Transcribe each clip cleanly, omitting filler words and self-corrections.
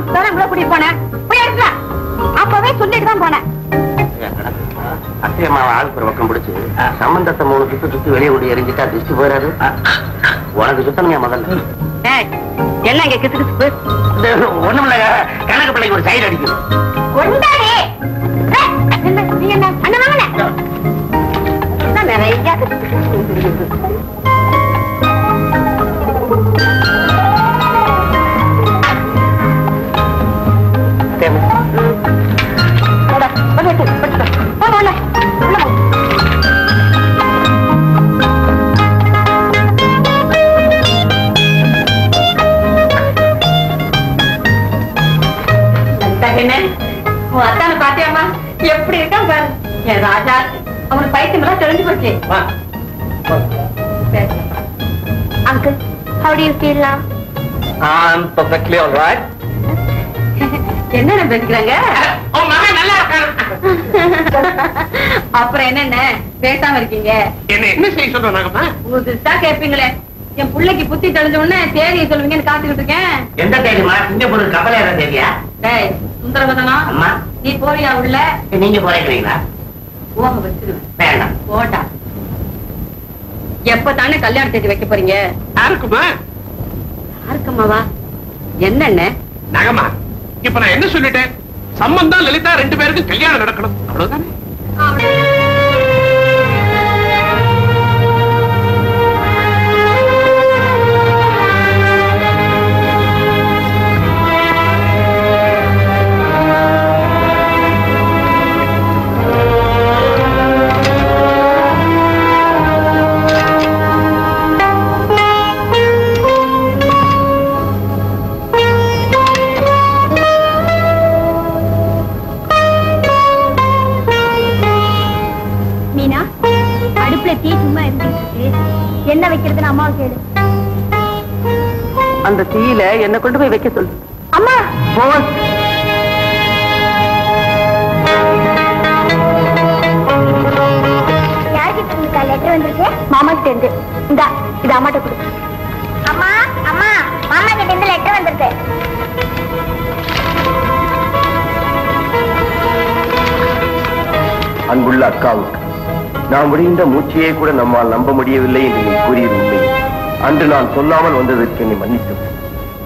Office தானே இவ்வளவு கூட்டிட்டு போனேன். போய் எடுக்கல. அப்பவே சொல்லிட்டு தான் போனேன். அத்தையம்மாவை ஆளுக்கு பக்கம் பிடிச்சு சம்பந்தத்தை 3 சுத்தி வெளியே ஓடி எரிஞ்சிட்டா திருஷ்டி போயிடாது. உனக்கு சுத்தணுங்க முதல்ல. என்ன இங்க கிசு கிசுப்பு? ஒண்ணும் இல்ல, கணக்கு பிள்ளைக்கு ஒரு சைடு அடிக்கணும். கொண்டாடி நீ என்ன அண்ணன் வாங்கின நிறைய அத்தான பாத்தியாமா எப்படி இருக்கான் பாரு. என் ராஜா அவனுக்கு பைத்தியம் எல்லாம் தெரிஞ்சு போச்சு. Uncle, how do you feel now? I'm perfectly all right. என்ன பேசுறாங்க? அப்புறம் என்னென்ன பேசாம இருக்கீங்க? என்ன செய்ய சொல்றாங்கம்மா? புதுசா கேட்பீங்களே. என் பிள்ளைக்கு புத்தி தெளிஞ்ச உடனே தேதியை சொல்லுவீங்கன்னு காத்துக்கிட்டு இருக்கேன். எந்த தேதிமா? சிங்கப்பூர் கப்பல் ஏற தேதியா? சுந்தரவதனா அம்மா, நீ போறியா உள்ள? நீங்க போறீங்களா? போக வச்சிருவேன். வேண்டாம் போட்டா எப்ப தானே கல்யாண தேதி வைக்க போறீங்க? யாருக்குமா? யாருக்குமாவா? என்னென்ன நகமா? இப்ப நான் என்ன சொல்லிட்டேன்? சம்பந்தம் லலிதா 2 பேருக்கும் கல்யாணம் நடக்கணும், அவ்வளவுதானே? என்ன வைக்கிறதுன்னு அம்மாவை கேளு. அந்த தீயில என்ன கொண்டு போய் வைக்க சொல்லு. அம்மா யார்கிட்ட இருக்கா லெட்டர் வந்திருக்கு? மாமா கிட்ட இருந்து. இந்தா இது அம்மாட்ட கொடு. அம்மா அம்மா, மாமா கிட்ட இருந்து லெட்டர் வந்திருக்கு. அன்புள்ள அக்காவுக்கு நாம் முடிந்த மூச்சையே கூட நம்மால் நம்ப முடியவில்லை என்று நீ கூறியது உண்மை. அன்று நான் சொல்லாமல் வந்ததற்கு என்னை மன்னித்தது.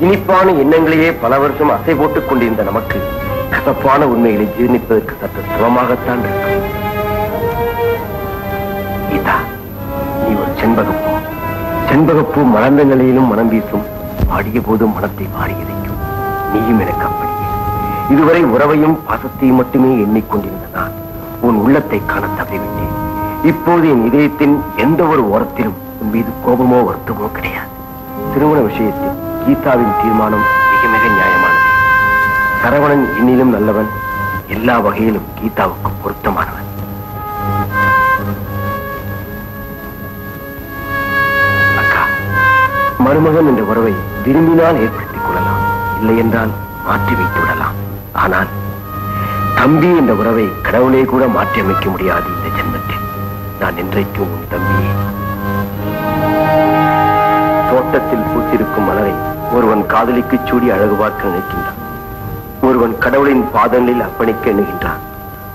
இனிப்பான எண்ணங்களையே பல வருஷம் அசை போட்டுக் கொண்டிருந்த நமக்கு கசப்பான உண்மைகளை ஜீர்ணிப்பதற்கு சற்று சிரமமாகத்தான் இருக்கும். கீதா, நீ ஒரு செண்பகப்பூ. செண்பகப்பூ மலர்ந்த நிலையிலும் மனம் வீசும், பாடிய போதும் மனத்தை மாறி இறைக்கும். நீயும் எனக்கு அப்படியே. இதுவரை உறவையும் பாசத்தையும் மட்டுமே எண்ணிக்கொண்டிருந்த நான் உன் உள்ளத்தை காண தவறிவிட்டேன். இப்போது என் இதயத்தின் எந்த ஒரு ஓரத்திலும் உன் மீது கோபமோ வருத்தமோ கிடையாது. திருமண விஷயத்தில் கீதாவின் தீர்மானம் மிக மிக நியாயமானது. சரவணன் இன்னிலும் நல்லவன், எல்லா வகையிலும் கீதாவுக்கு பொருத்தமானவன். அக்கா, மருமகன் என்ற உறவை விரும்பினால் ஏற்படுத்திக் கொள்ளலாம், இல்லை என்றால் மாற்றி வைத்து விடலாம். ஆனால் தம்பி என்ற உறவை கடவுளே கூட மாற்றி அமைக்க முடியாது. இந்த ஜென்மத்தில் நான் என்றைக்கும் உன் தம்பியே. தோட்டத்தில் பூத்திருக்கும் மலரை ஒருவன் காதலிக்கு சூடி அழகு பார்க்க நினைக்கின்றான். ஒருவன் கடவுளின் பாதங்களில் அர்ப்பணிக்க எண்ணுகின்றான்.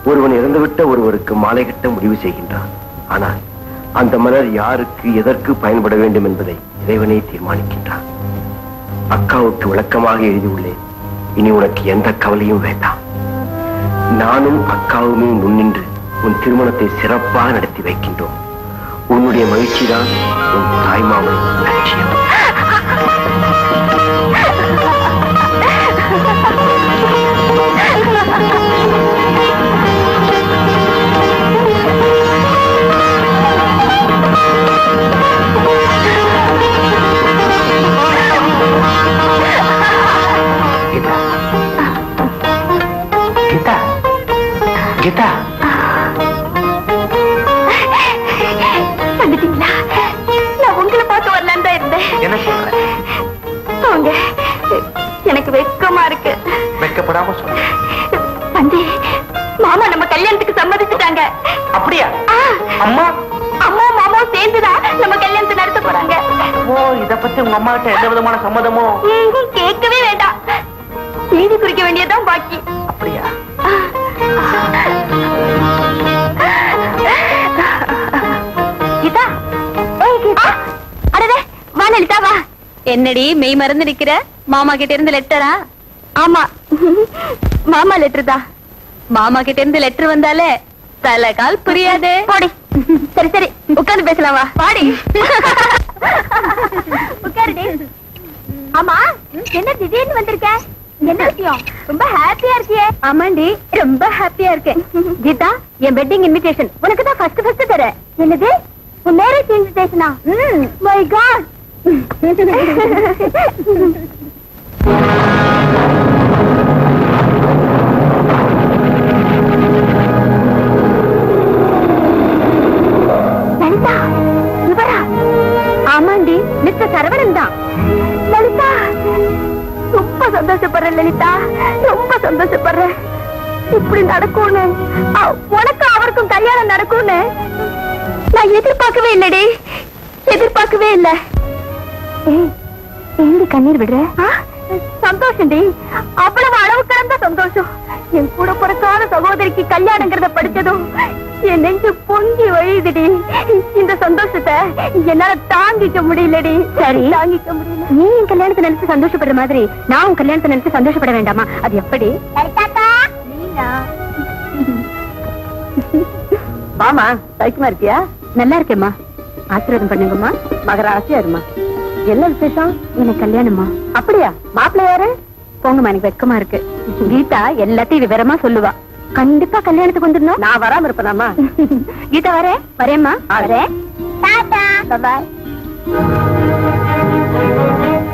ஒருவன் இறந்துவிட்ட ஒருவருக்கு மாலை கட்ட முடிவு செய்கின்றான். ஆனால் அந்த மலர் யாருக்கு எதற்கு பயன்பட வேண்டும் என்பதை இறைவனே தீர்மானிக்கின்றான். அக்காவுக்கு விளக்கமாக எழுதியுள்ளேன். இனி உனக்கு எந்த கவலையும் வேண்டாம். நானும் அக்காவுமே முன்னின்று உன் திருமணத்தை சிறப்பாக நடத்தி வைக்கின்றோம். உன்னுடைய மகிழ்ச்சி தான் உன் தாய்மாமன் லட்சியம். கீதா, கீதா, வந்துட்டீங்களா? நான் உங்களை பார்த்து வரலான்னு தான் இருந்தேன். என்ன சொல்ற? போங்க, எனக்கு வெக்கமா இருக்கு. வெக்கப்படாம சொல்ல. வந்து மாமா நம்ம கல்யாணத்துக்கு சம்மதிச்சுட்டாங்க. அப்படியா? அம்மா அம்மா மாமாவும் சேர்ந்துதான் நம்ம கல்யாணத்தை நடத்த போறாங்க. ஓ, இத பத்தி உங்க அம்மா கிட்ட எந்த விதமான சம்மதமோ? கேட்கவே வேண்டாம். தேதி குறிக்க வேண்டியதான் பாக்கி. அப்படியா? கீதா, ஏய் கீதா, அடடே வா லலிதா வா. என்னடி மெய் மறந்து நிக்கிற? மாமா கிட்ட இருந்து லெட்டரா? ஆமா, மாமா லெட்டர் தான். மாமா கிட்ட இருந்து லெட்டர் வந்தாலே தலை கால் புரியாது. போடி. சரி சரி உட்கார்ந்து பேசலாம் வா. பாடி. உட்காருடி. ஆமா, என்ன திடீர்னு வந்திருக்க? என்ன விஷயம்? ரொம்ப ஹாப்பியா இருக்கியே? ஆமாண்டி, ரொம்ப ஹாப்பியா இருக்கேன். கீதா, என் வெட்டிங் இன்விடேஷன் உனக்கு தான் ஃபர்ஸ்ட் தரேன். என்னது, உன் மேரேஜ் இன்விடேஷனா? My god. லலிதா, இவரா? ஆமாண்டி, மிஸ்டர் சரவணன் தான். லலிதா, ரொம்ப சந்தோஷப்படுறேன் லலிதா, ரொம்ப சந்தோஷப்படுறேன். இப்படி நடக்கும்னு, உனக்கு அவருக்கும் கல்யாணம் நடக்கும்னு நான் எதிர்பார்க்கவே இல்லடி, எதிர்பார்க்கவே இல்ல. ஏண்டி கண்ணீர் விடுற? சந்தோஷம் டி, அவ்வளவு அளவு கடந்த சந்தோஷம். என் கூட பிறக்காத சகோதரிக்கு கல்யாணங்கிறத படிச்சதும் என் நெஞ்சு பொங்கி வழியுதுடி. இந்த சந்தோஷத்தை என்னால தாங்கிக்க முடியலடி. சரி, தாங்கிக்க முடியல. நீ என் கல்யாணத்தை நினைச்சு சந்தோஷப்படுற மாதிரி நான் உன் கல்யாணத்தை நினைச்சு சந்தோஷப்பட வேண்டாமா? அது எப்படி? மாமா சைக்கியமா இருக்கியா? நல்லா இருக்கேம்மா, ஆசீர்வாதம் பண்ணுங்கம்மா. மகர ஆசையா இருமா. என்ன விசேஷம்? எனக்கு கல்யாணமா? அப்படியா? மாப்பிள்ளை யாரு? போங்கம்மா, எனக்கு வெட்கமா இருக்கு. கீதா எல்லாத்தையும் விவரமா சொல்லுவா. கண்டிப்பா கல்யாணத்துக்கு வந்துடணும். நான் வராம இருப்பேனாமா? கீதா வரேன். வரேம்மா, வரேன். டாடா, பாய்.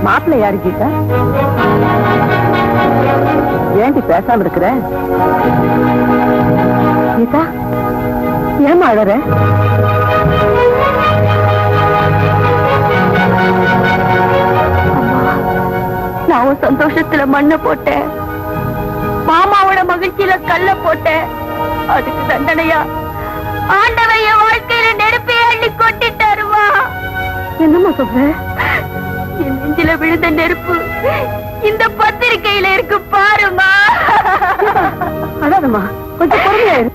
மாப்பிள்ளை யாரு கீதா? ஏண்டி பேசாம இருக்கிற? கீதா, ஏமா அழற? நான் உன் சந்தோஷத்துல மண்ணை போட்டேன், மாமாவோட மகிழ்ச்சியில கல்ல போட்டேன். அதுக்கு தண்டனையா ஆண்டவன் என் வாழ்க்கையில நெருப்பை அள்ளி கொட்டிட்டாருமா. என்னம்மா சொல்ற? என் நெஞ்சில விழுந்த நெருப்பு இந்த பத்திரிக்கையில இருக்கு பாருமா. அழாதம்மா, கொஞ்சம் பொறுமையா இரு.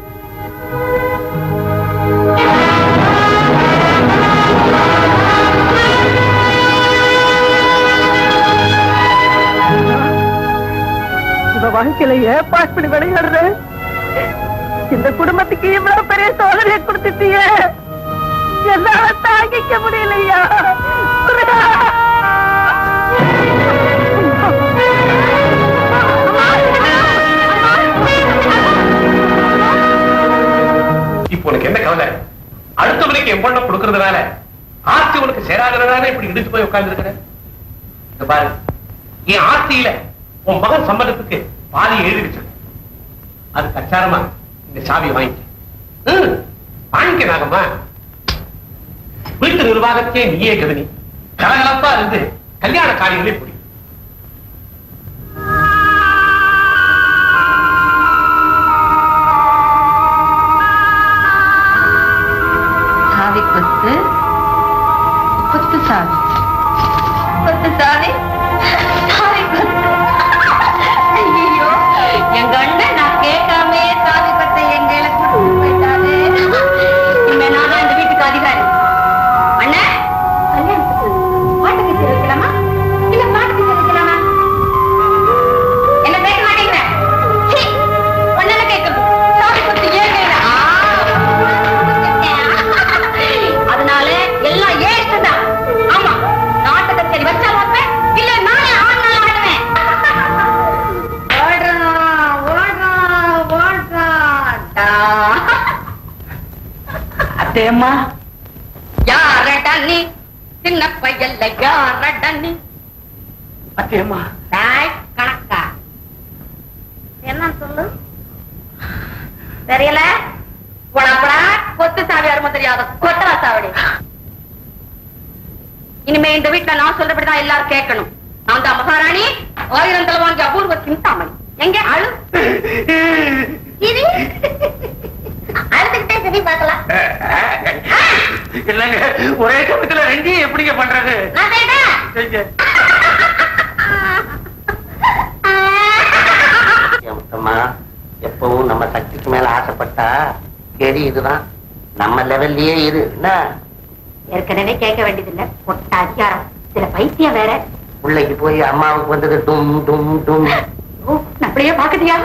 வாழ்க்கையில ஏற்பாடு பண்ணி விளையாடுற இந்த குடும்பத்துக்கு இவ்வளவு பெரிய சோதனையை கொடுத்துட்டிய, என்னால தாங்கிக்க முடியலையா? இப்போ உனக்கு என்ன கவலை? அடுத்தவனுக்கு என் பொண்ணை கொடுக்கறதுனால ஆஸ்தி உனக்கு சேராதனால இப்படி இடிச்சு போய் உட்கார்ந்து இருக்கிற பாரு. என் ஆஸ்தியில உன் மகன் சம்பளத்துக்கு பாதி எழுதிடுச்சு. அது கச்சாரமா இந்த சாவி வாங்கிக்க நாகம்மா. வீட்டு நிர்வாகத்தையே நீயே கவனி. கலகலப்பா இருந்து கல்யாண காரியங்களே புரியும். சாவி கொத்து கொத்து சாவி கொத்து சாவி சாவி கொத்து. ஐயோ, எங்க அண்ணன் நான் கேட்காமே சாவி கொத்தை எங்களை கூட்டு போயிட்டாரு. இனிமே நான் தான் இந்த வீட்டுக்கு அதிகாரி. அண்ணன், கல்யாணத்துக்கு பாட்டு கட்டி வைக்கலாமா இல்ல பாட்டு கட்டி வைக்கலாமா? என்ன கேட்க மாட்டேங்கிற? ஒன்னு கேட்கணும். சாவி கொத்து ஏன் கையில? அதனால எல்லாம் ஏற்றுதான். ஆமா, நாட்டு கச்சேரி வச்சா வைப்பேன், இல்ல நானே ஆடுனாலும் ஆடுவேன். அத்தையம்மா, யாரடா நீ சின்ன பையல்ல, யாரடா நீ? அத்தையம்மா, கணக்கா என்ன சொல்லு தெரியல. உடம்படா கொத்து சாவி யாருமோ தெரியாத கொத்தரா சாவடி. இனிமே இந்த வீட்டுல நான் சொல்றபடிதான் எல்லாரும் கேட்கணும். நான் தான் மகாராணி, 1000 தலை வாங்கி அபூர்வ சிந்தாமணி. எங்க அழு அழுதுகிட்டே சரி பார்க்கலாம். இல்லங்க, ஒரே சமயத்துல ரெண்டையும் எப்படிங்க பண்றது? நான் அம்மா எப்பவும் நம்ம சக்திக்கு மேல ஆசைப்பட்டா கேடி இதுதான் நம்ம லெவல்லயே இரு என்ன ஏற்கனவே கேட்க வேண்டியதில்லை பொட்டாச்சாரம் சில பைத்தியம் வேற பிள்ளைக்கு போய் அம்மாவுக்கு வந்தது டும் டும் டும் அப்படியே பாக்குறியா